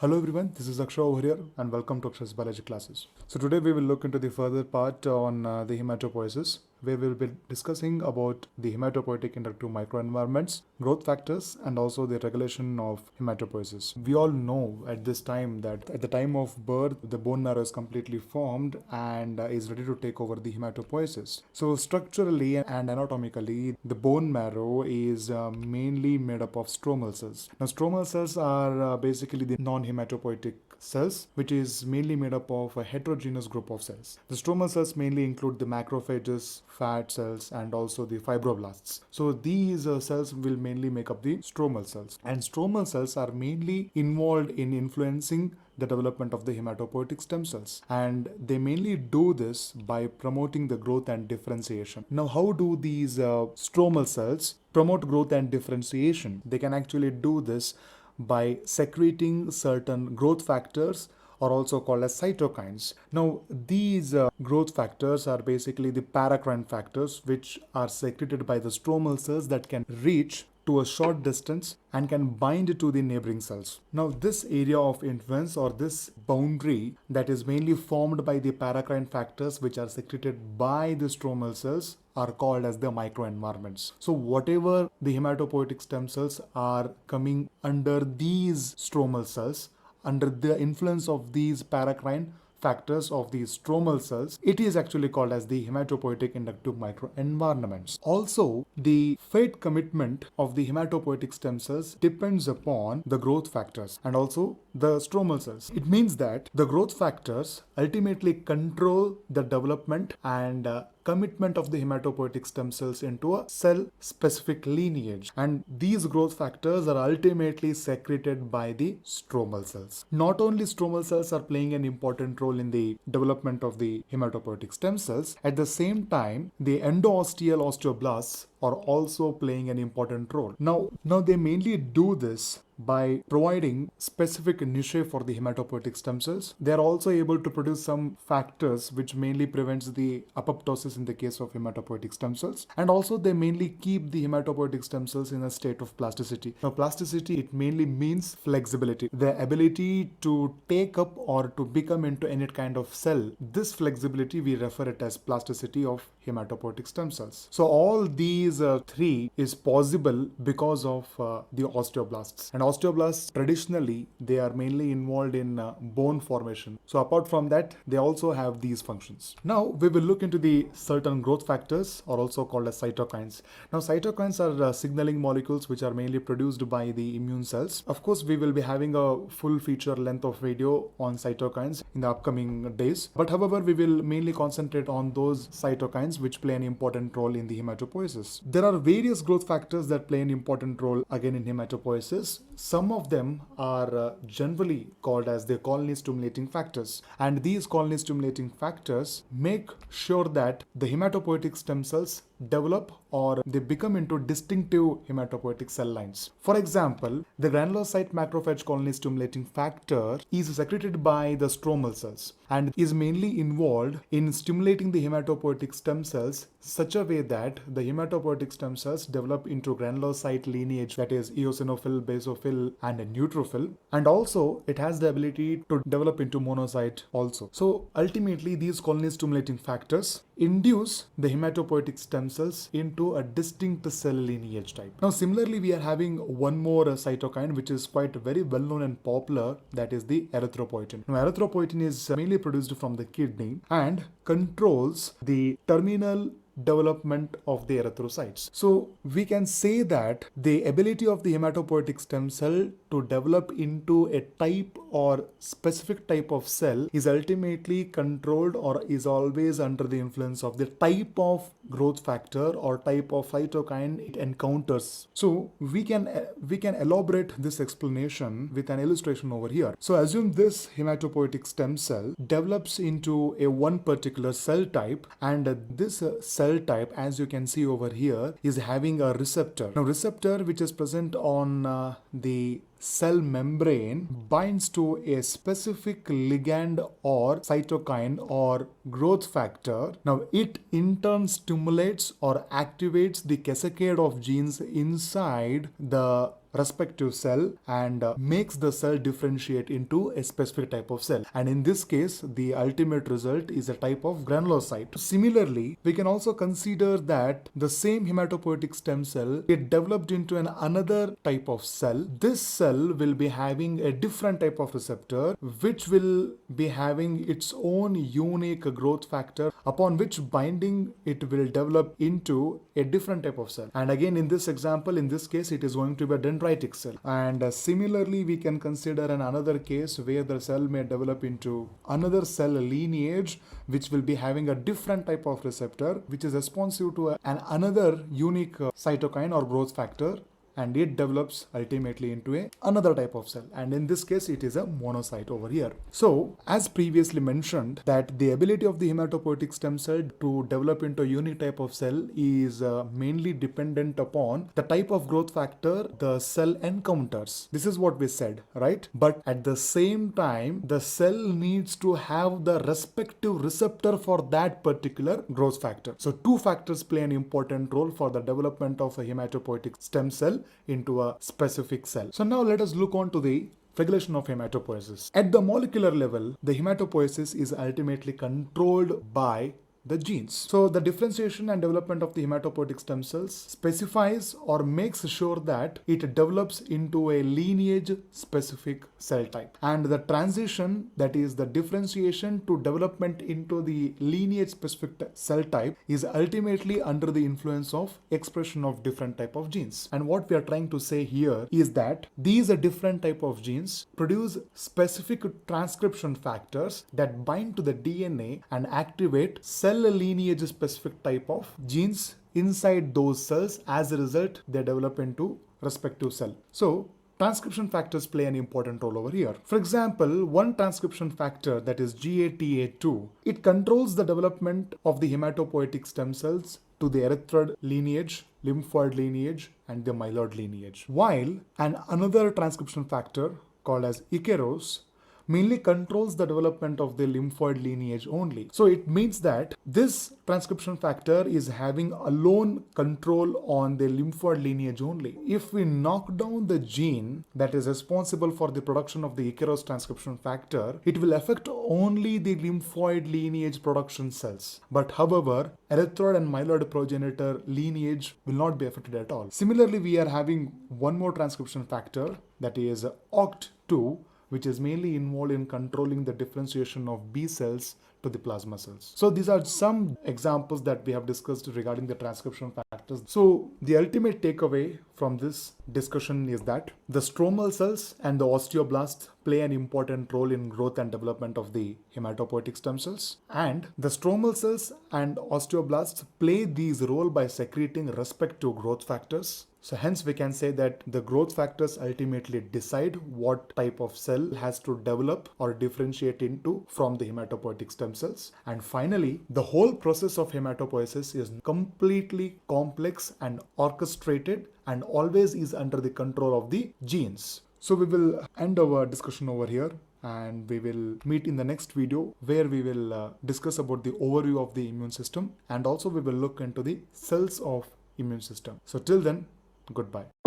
Hello everyone, this is Akshay over here and welcome to Akshay's Biology classes. So today we will look into the further part on the hematopoiesis, where we will be discussing about the hematopoietic inductive microenvironments, growth factors, and also the regulation of hematopoiesis. We all know at this time that at the time of birth, the bone marrow is completely formed and is ready to take over the hematopoiesis. So structurally and anatomically, the bone marrow is mainly made up of stromal cells. Now, stromal cells are basically the non-hematopoietic cells, which is mainly made up of a heterogeneous group of cells. The stromal cells mainly include the macrophages, fat cells, and also the fibroblasts. So these cells will mainly make up the stromal cells. And stromal cells are mainly involved in influencing the development of the hematopoietic stem cells, and they mainly do this by promoting the growth and differentiation. Now, how do these stromal cells promote growth and differentiation? They can actually do this by secreting certain growth factors, or also called as cytokines. Now, these growth factors are basically the paracrine factors which are secreted by the stromal cells that can reach to a short distance and can bind to the neighboring cells. Now, this area of influence, or this boundary that is mainly formed by the paracrine factors which are secreted by the stromal cells, are called as the microenvironments. So whatever the hematopoietic stem cells are coming under these stromal cells, under the influence of these paracrine factors of these stromal cells, it is actually called as the hematopoietic inductive microenvironments. Also, the fate commitment of the hematopoietic stem cells depends upon the growth factors and also the stromal cells. It means that the growth factors ultimately control the development and commitment of the hematopoietic stem cells into a cell-specific lineage, and these growth factors are ultimately secreted by the stromal cells. Not only stromal cells are playing an important role in the development of the hematopoietic stem cells, at the same time, the endoosteal osteoblasts are also playing an important role. Now they mainly do this by providing specific niche for the hematopoietic stem cells. They are also able to produce some factors which mainly prevents the apoptosis in the case of hematopoietic stem cells, and also they mainly keep the hematopoietic stem cells in a state of plasticity. Now, plasticity, it mainly means flexibility, the ability to take up or to become into any kind of cell. This flexibility, we refer it as plasticity of hematopoietic stem cells. So all these three is possible because of the osteoblasts. And osteoblasts, traditionally, they are mainly involved in bone formation. So apart from that, they also have these functions. Now we will look into the certain growth factors, or also called as cytokines. Now, cytokines are signaling molecules which are mainly produced by the immune cells. Of course, we will be having a full feature length of video on cytokines in the upcoming days. But however, we will mainly concentrate on those cytokines which play an important role in the hematopoiesis. There are various growth factors that play an important role again in hematopoiesis. Some of them are generally called as the colony stimulating factors, and these colony stimulating factors make sure that the hematopoietic stem cells develop or they become into distinctive hematopoietic cell lines. For example, the granulocyte macrophage colony stimulating factor is secreted by the stromal cells and is mainly involved in stimulating the hematopoietic stem cells such a way that the hematopoietic stem cells develop into granulocyte lineage, that is eosinophil, basophil, and a neutrophil, and also it has the ability to develop into monocyte also. So ultimately, these colony stimulating factors induce the hematopoietic stem cells into a distinct cell lineage type. Now, similarly, we are having one more cytokine which is quite very well known and popular, that is the erythropoietin. Now, erythropoietin is mainly produced from the kidney and controls the terminal development of the erythrocytes. So we can say that the ability of the hematopoietic stem cell to develop into a type or specific type of cell is ultimately controlled or is always under the influence of the type of growth factor or type of cytokine it encounters. So we can elaborate this explanation with an illustration over here. So assume this hematopoietic stem cell develops into a one particular cell type, and this cell type, as you can see over here, is having a receptor. Now, receptor which is present on the cell membrane binds to a specific ligand or cytokine or growth factor. Now, it in turn stimulates or activates the cascade of genes inside the respective cell and makes the cell differentiate into a specific type of cell. And in this case, the ultimate result is a type of granulocyte. Similarly, we can also consider that the same hematopoietic stem cell, it developed into another type of cell. This cell will be having a different type of receptor which will be having its own unique growth factor, upon which binding it will develop into a different type of cell. And again, in this example, in this case, it is going to be a dendritic cell. And similarly, we can consider another case where the cell may develop into another cell lineage which will be having a different type of receptor which is responsive to another unique cytokine or growth factor, and it develops ultimately into another type of cell, and in this case it is a monocyte over here. So as previously mentioned, that the ability of the hematopoietic stem cell to develop into a unique type of cell is mainly dependent upon the type of growth factor the cell encounters. This is what we said, right? But at the same time, the cell needs to have the respective receptor for that particular growth factor. So two factors play an important role for the development of a hematopoietic stem cell into a specific cell. So now let us look on to the regulation of hematopoiesis. At the molecular level, the hematopoiesis is ultimately controlled by the genes. So the differentiation and development of the hematopoietic stem cells specifies or makes sure that it develops into a lineage specific cell type. And the transition, that is the differentiation to development into the lineage specific cell type, is ultimately under the influence of expression of different type of genes. And what we are trying to say here is that these different type of genes produce specific transcription factors that bind to the DNA and activate cell lineage specific type of genes inside those cells. As a result, they develop into respective cell. So transcription factors play an important role over here. For example, one transcription factor, that is GATA2, it controls the development of the hematopoietic stem cells to the erythroid lineage, lymphoid lineage, and the myeloid lineage. While another transcription factor called as Ikeros mainly controls the development of the lymphoid lineage only. So it means that this transcription factor is having alone control on the lymphoid lineage only. If we knock down the gene that is responsible for the production of the Ikeros transcription factor, it will affect only the lymphoid lineage production cells. But however, erythroid and myeloid progenitor lineage will not be affected at all. Similarly, we are having one more transcription factor, that is OCT2, which is mainly involved in controlling the differentiation of B cells to the plasma cells. So these are some examples that we have discussed regarding the transcription factors. So the ultimate takeaway from this discussion is that the stromal cells and the osteoblasts play an important role in growth and development of the hematopoietic stem cells. And the stromal cells and osteoblasts play these role by secreting respective growth factors. So hence we can say that the growth factors ultimately decide what type of cell has to develop or differentiate into from the hematopoietic stem cells. And finally, the whole process of hematopoiesis is completely complex and orchestrated and always is under the control of the genes. So we will end our discussion over here, and we will meet in the next video where we will discuss about the overview of the immune system, and also we will look into the cells of immune system. So till then, goodbye.